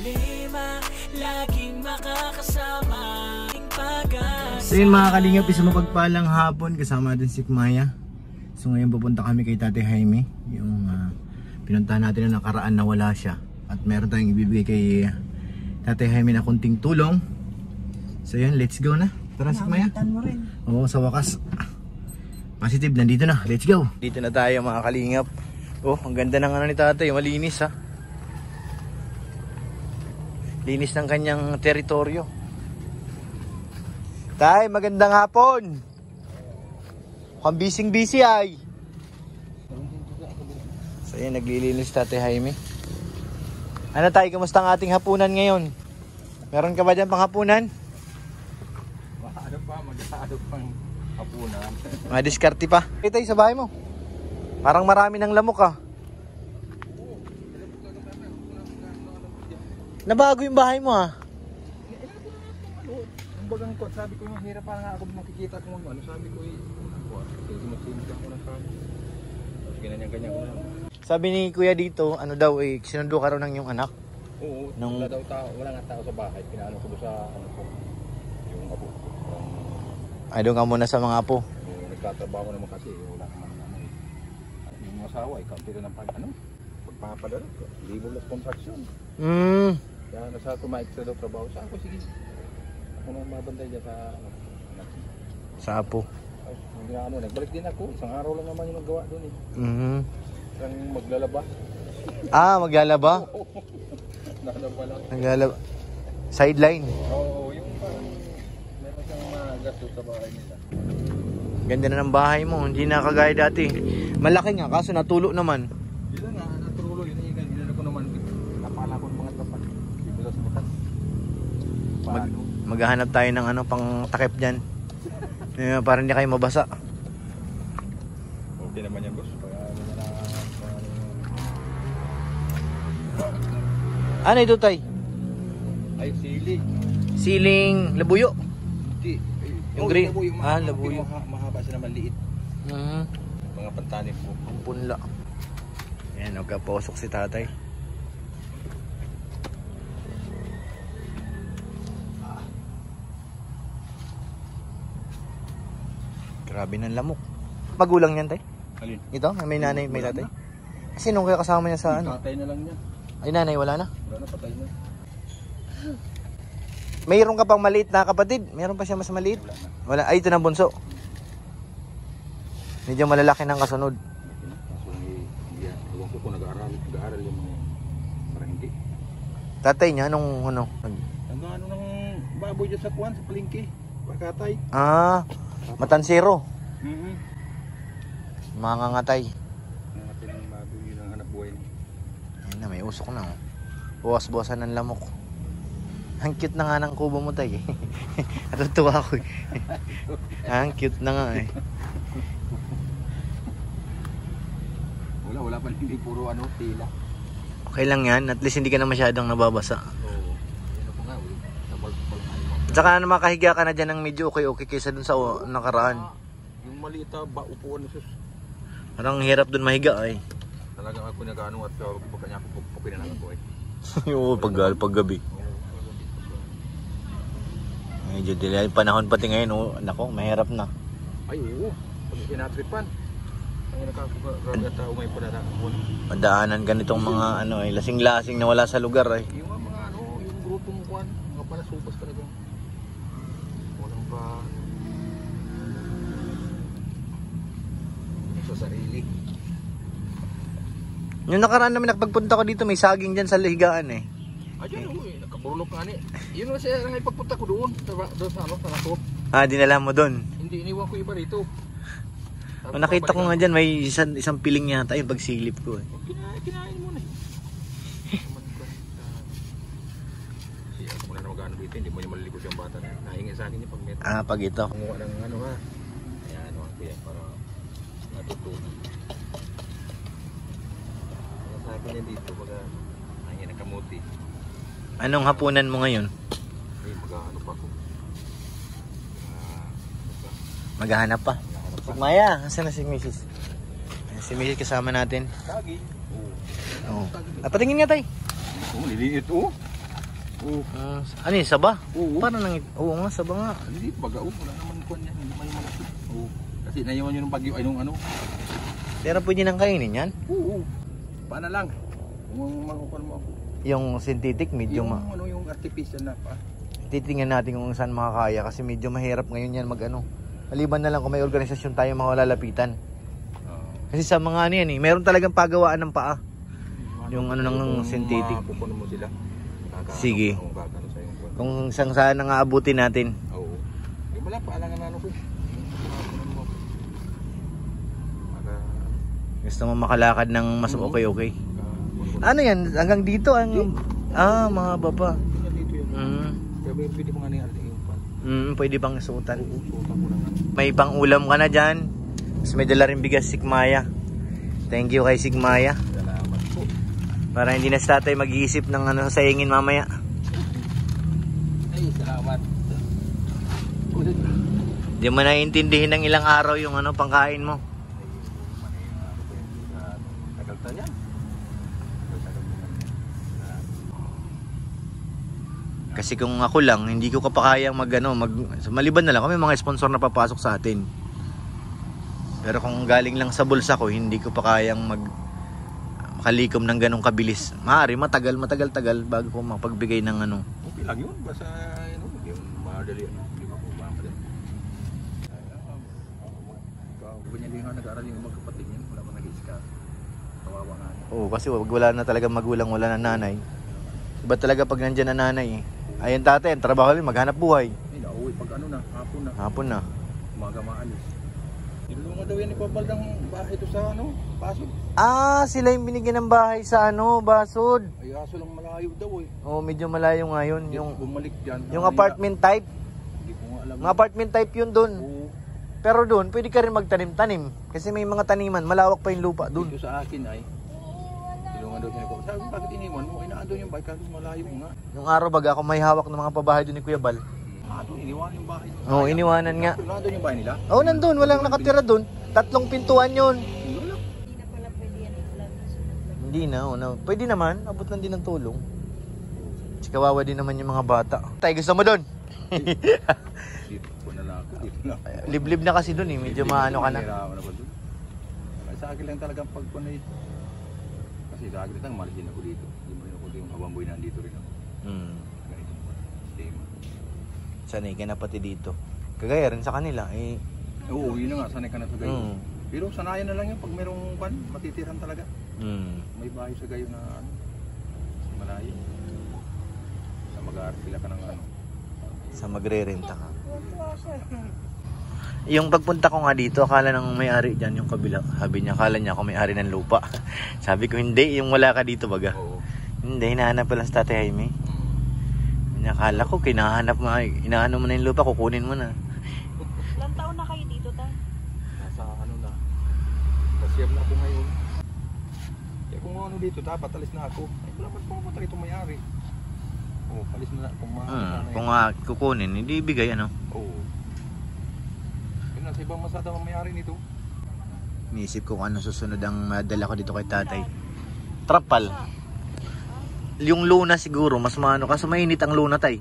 problema, laging makakasama. So yun mga kalingap, isang mapagpalang hapon kasama natin si Maya. So ngayon pupunta kami kay Tate Jaime. Yung pinuntahan natin na nakaraan na wala siya. At meron tayong ibibigay kay Tate Jaime na kunting tulong. So yun, let's go na. Tara si Maya. Oo, sa wakas positive, nandito na. Let's go. Dito na tayo mga kalingap. Oh, ang ganda ng ano ni Tatay, malinis ha. Linis ng kanyang teritoryo. Tay, magandang hapon. Mukhang busy ay. So yun, naglilinis Tate Jaime. Ano tay, kamusta ang ating hapunan ngayon? Meron ka ba dyan pang hapunan? Ano pa, mag-aadok pang hapunan. Diskarte pa. Tay, sa bahay mo. Parang marami ng lamok ah. Nabago yung bahay mo ah. Bagang ko, sabi ko yung hirap para nga ako makikita kung ano, sabi ko magsimit ako ng kami. Tapos ganyan ko na. Sabi ni Kuya dito, ano daw sinundo ka raw ng yung anak? Oo, wala daw tao, wala nga tao sa bahay. Pinaano ko sa ano ko, yung apo ko. Ay doon ka muna sa mga apo. Nagtatrabaho naman kasi, wala naman ano eh. Yung asawa, kaunti rin ang pagpapadala. Libo lang construction. Kaya nasa kumaiksa daw trabaho sa ako, sige. Ano mabantay dyan sa apo. Nagbalik din ako. Isang araw lang naman yung magawa doon eh. Isang maglalaba. Maglalaba? Nalaba lang. Naglalaba. Sideline. Oo, yung parang meron siyang magasto sa bahay nila. Ganda na ng bahay mo. Hindi na kagaya dati. Malaki nga kaso natulo naman. Yun nga, natulo. Yun ko naman. Napala ko ng mga tapat. Dito sa butas. Paano? Maghahanap tayo ng ano pang takip diyan. Para hindi kayo mabasa. Okay naman yan, boss. Ano ito tay? Ay, sili. Siling labuyo. Hindi. Yung green. Labuyo. Labuyo. Mahaba siya naman liit. Mga pantanim po. Ang punla. Ayan, nagkapusok si tatay. Grabe ng lamok. Magulang niyan tay? Alin? Ito? May nanay, may tatay? Sinong kaya kasama niya sa ano? Tatay na lang niya. Ay nanay, wala na? Wala na, patay na. Mayroon ka pang maliit na kapatid? Mayroon pa siya mas maliit? Wala. Ay, ito na bunso. Medyo malalaki ng kasunod. Kaso ewan ko kung nag-aaral yung mga parang hindi. Tatay niya, nung ano? Nag-ano ng baboy dyan sa kuwan, sa palengke. Pagkatay. Matansero. Mga ngatay. Nangatay ng baboy yun ang hanap buhay niya. Ayun na, may usok na oh. Buwas-buwasan ng lamok. Ang cute na nga ng kubo mo tay. Natutuwa ako eh. Ang cute na nga eh. Wala pa hindi puro ano, tila. Okay lang yan, at least hindi ka na masyadong nababasa. Oo. Yan ako nga, At saka na makahiga ka na dyan ng medyo okay kaysa dun sa nakaraan. Yung maliit na upuan na sus. Parang hirap dun mahiga ay. Talagang ako nag-ano at pagkanya ko pinanagan ko eh. Oo, paggabi. Medyo delay panahon pati ngayon, oh. Nako, mahirap na. Ay oo, pag kinatripan. Ang nakakagata umay po na ako. Madaanan ganitong mga ano ay lasing-lasing na wala sa lugar ay. Yung mga ano, yung grupong kuwan, mga palasubas talaga. Walang ba sa sarili. Yung nakaraan namin nakapagpunta ko dito, may saging dyan sa lihigaan eh. Ayun, nakaburulok nga ni. Yun na siya ang ipagpunta ko doon. Doon sa ano, sa nato. Dinala mo doon. Hindi, iniwan ko iba rito. Nakita ko nga dyan, may isang piling yata yung pagsilip ko eh. Kinain mo na eh. Siya, kung wala na mag-ano dito, hindi mo niya malilikos yung bata na. Nahingi sa akin yung pag-met. Pag ito. Kumuha ng ano ha. Ayan, ano kaya para natutunan. Sa akin yan dito, baga, nangin ang kamuti. Anong hapunan mo ngayon? Ay, mag-ano pa ako. Maghahanap pa. Si Maya, asan na si Mrs.? Si Mrs. kasama natin. Lagi. Oo. Patingin nga tay. Oo, liliit oh. Oo. Ano yun, saba? Oo. Parang oo nga, saba nga. Hindi, bagao. Wala naman kuwan yan. Hindi man malusog. Oo. Kasi naiwan yun ng bagyo. Ay, nung ano. Pero pwede nang kainin yan? Oo. Paano lang? Kung makukuha mo ako. Yung synthetic, medyo Yung ano, yung artificial na pa. titingnan natin kung saan makakaya kasi medyo mahirap ngayon yan mag-ano. Maliban na lang kung may organisasyon tayo malalapitan. Kasi sa mga ano yan eh, meron talagang pagawaan ng paa. Yung ano ng synthetic. Pupuno mo sila. Sige. Kung saan na nga abutin natin. Oo. Wala pa, alangan na ano ko. Gusto mo makalakad ng mas okay. Ano yan? Hanggang dito ang mga baba. Pwede mo nga na yung pwede pang isuotan. May pang ulam ka na dyan. Tapos may dala rin bigas Sigmaya. Thank you kay Sigmaya. Salamat po. Para hindi na si tatay mag-iisip ng ano sayingin mamaya. Ay, salamat. Hindi mo naiintindihin ng ilang araw yung ano pangkain mo. Tagal yan. Kasi kung ako lang, hindi ko kapakayang maliban na lang kami mga sponsor na papasok sa atin. Pero kung galing lang sa bulsa ko, hindi ko pa kayang makalikom ng ganong kabilis. Maaari matagal bago ko mapagbigay ng ano. Okay lang yun, basta yung madali. Hindi mo pumamadali. Ganyan din nga nag-aaral yung magkapatid niya, wala pa nag-iiska. Kawawa nga. Oo, kasi wala na talaga magulang, wala na nanay. Iba talaga pag nandyan na nanay eh. Ayun tatay, ang trabaho rin, maghanap buhay. Ay, nauwi pag ano na, hapon na. Hapon na. Umaga maalis. Tinulungan daw yan ni Papal ng bahay ito sa ano, Pasod. Sila yung binigyan ng bahay sa ano, Basod. Ay, aso lang malayo daw eh. Oo, medyo malayo nga yun. Yung bumalik dyan. Yung apartment type. Hindi ko nga alam. Mga apartment type yun dun. Oo. Pero dun, pwede ka rin magtanim-tanim. Kasi may mga taniman, malawak pa yung lupa dun. Dito sa akin ay, tinulungan daw siya ni Papal. Sabi ko, bakit iniwan mo? Inaandun yung bahay kasi malayo nga. Yung araw baga, ako may hawak ng mga pabahay dun ni Kuya Bal. Doon, iniwan yung bahay. Oo, iniwanan nga. Nandun yung bahay nila? Oo, nandun. Walang nakatira dun. 3 pintuan yun. Hindi na. Pwede naman. Abot lang din ng tulong. Kasi kawawa din naman yung mga bata. Tay, gusto mo dun? Dito po na lang ako. Dito na. Liblib na kasi dun eh. Medyo maano ka na. Mahirapan ako dun. Sa akin lang talagang pagpunay. Kasi sa akin lang, malis din ako dito. Hindi mo rin ako yung abamboy nandito rin ako. Ganitong sistema. Sanay ka na pati dito. Kagaya rin sa kanila eh. Oo, yun na nga. Sanay ka na sa gayo. Pero sanayan na lang yun. Pag merong pan, matitiran talaga. May bahay sa gayo na ano, malayo. Sa mag-aaral sila ka ng ano. Sa magre-renta ka. Yung pagpunta ko nga dito, akala ng may-ari dyan yung kabila. Sabi niya, akala niya ako may-ari ng lupa. Sabi ko, hindi. Yung wala ka dito baga. Oo. Hindi, hinahanap pala sa Tatay Jaime. Akala ko, inaano mo na yung lupa, kukunin mo na. Ilang taon na kayo dito, Tay? Nasa ano na. Kasiyam na ako ngayon. Kaya kung ano dito, dapat alis na ako. Ay, wala pa pumunta rito may-ari. Oo, alis na kung Kung kukunin, hindi ibigay ano. Oo. Yun na, sa ibang masada ang may-ari nito. Iniisip ko kung ano susunod ang madala ko dito kay tatay. Trapal. Yung luna siguro, mas maano kasi mainit ang luna tay.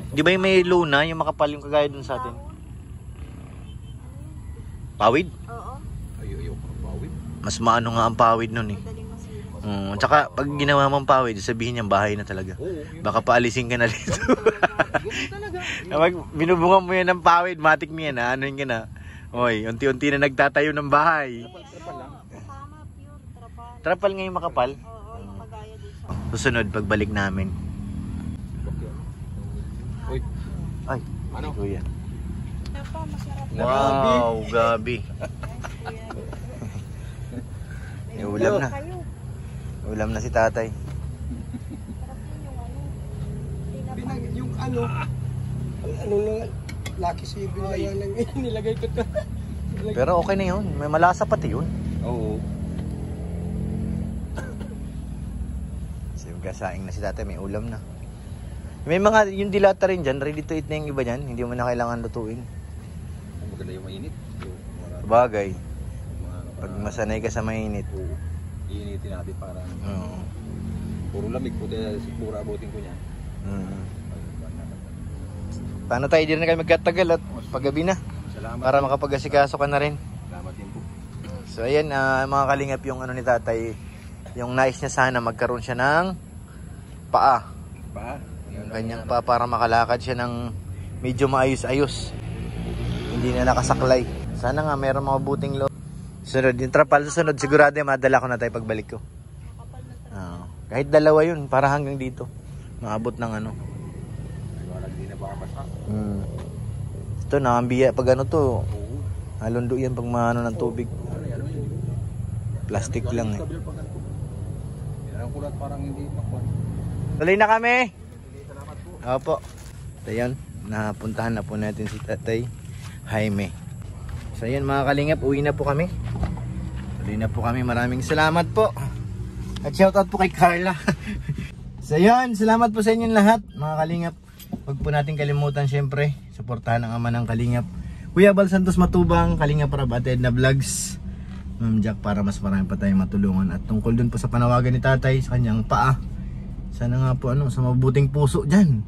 Di ba yung may luna, yung makapal yung kagaya dun sa atin? Pawid? Oo. Ayaw ka pawid. Mas maano nga ang pawid nun eh. Madaling masira. Tsaka pag ginawa mong pawid, sabihin niyang bahay na talaga. Baka paalisin ka na dito. Kapag binubungan mo yan ng pawid, matik mo yan, anoin ka na. Oy, unti-unti na nagtatayo ng bahay. Tama, pure, trapal. Trapal nga yung makapal. Oo, yung kagaya dito. Susunod, pagbalik namin. Uy, Ay, ano? kuya. Trapa, masarap. Wow, gabi. May ulam na. Kayo. Ulam na si tatay. Sarap yun yung ano. Yung ano na Lucky 7 na yan ang nilagay ko to. Pero okay na yun. May malasa pati yun. Oo. Kasi gasaing na si tatay, may ulam na. May mga, yung dilata rin dyan, ready to eat na yung iba dyan. Hindi mo na kailangan lutuin. Maganda yung mainit. Sabagay. Pag masanay ka sa mainit. Iinitin natin para Oo. Puro lamig po dahil sigura abutin ko niya. Paano tayo, di na kayo magkatagal at paggabi na. Salamat. Para makapag-asikaso ka na rin. Salamat din po. So ayan, mga kalingap, yung ano ni tatay, yung nais niya sana magkaroon siya ng paa. Pa? Yung kanyang paa para makalakad siya ng medyo maayos-ayos. Hindi na nakasaklay. Sana nga mayroong mga buting loob. Sunod, yung trapal sa sunod, sigurado madala ko na tayo pagbalik ko. Kahit dalawa yun, para hanggang dito. Maabot ng ano. Hindi na baka basa. Ito, nakambiya pag ano to. Halundo yan pag maano ng tubig. Plastic lang eh. Yan ang kulat parang hindi makuha. Tuloy na kami. Opo. So yan, napuntahan na po natin si Tatay Jaime. So yan mga kalingap, uwi na po kami. Tuloy na po kami, maraming salamat po. At shoutout po kay Carla. So yan, salamat po sa inyong lahat mga kalingap. Huwag po natin kalimutan syempre, suportahan ang ama ng kalingap, Kuya Bal Santos Matubang, Kalingap Rab at Edna Vlogs, Ma'am Jack, para mas marami pa tayong matulungan. At tungkol dun po sa panawagan ni tatay sa kanyang paa, sana nga po sa mabuting puso dyan,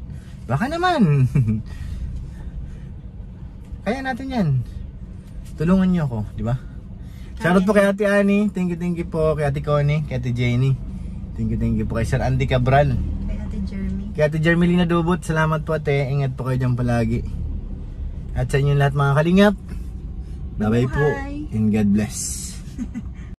baka naman kaya natin yan, tulungan nyo ako, di ba? Shoutout po kay Ate Annie, thank you po kay Ate Connie, kay Ate Jenny, thank you po kay Sir Andy Cabral, Kay Ate Jeremy. kay Ate Jermelina Dubot, salamat po ate, ingat po kayo dyan palagi. At sa inyo lahat mga kalingap, bye bye po, and God bless.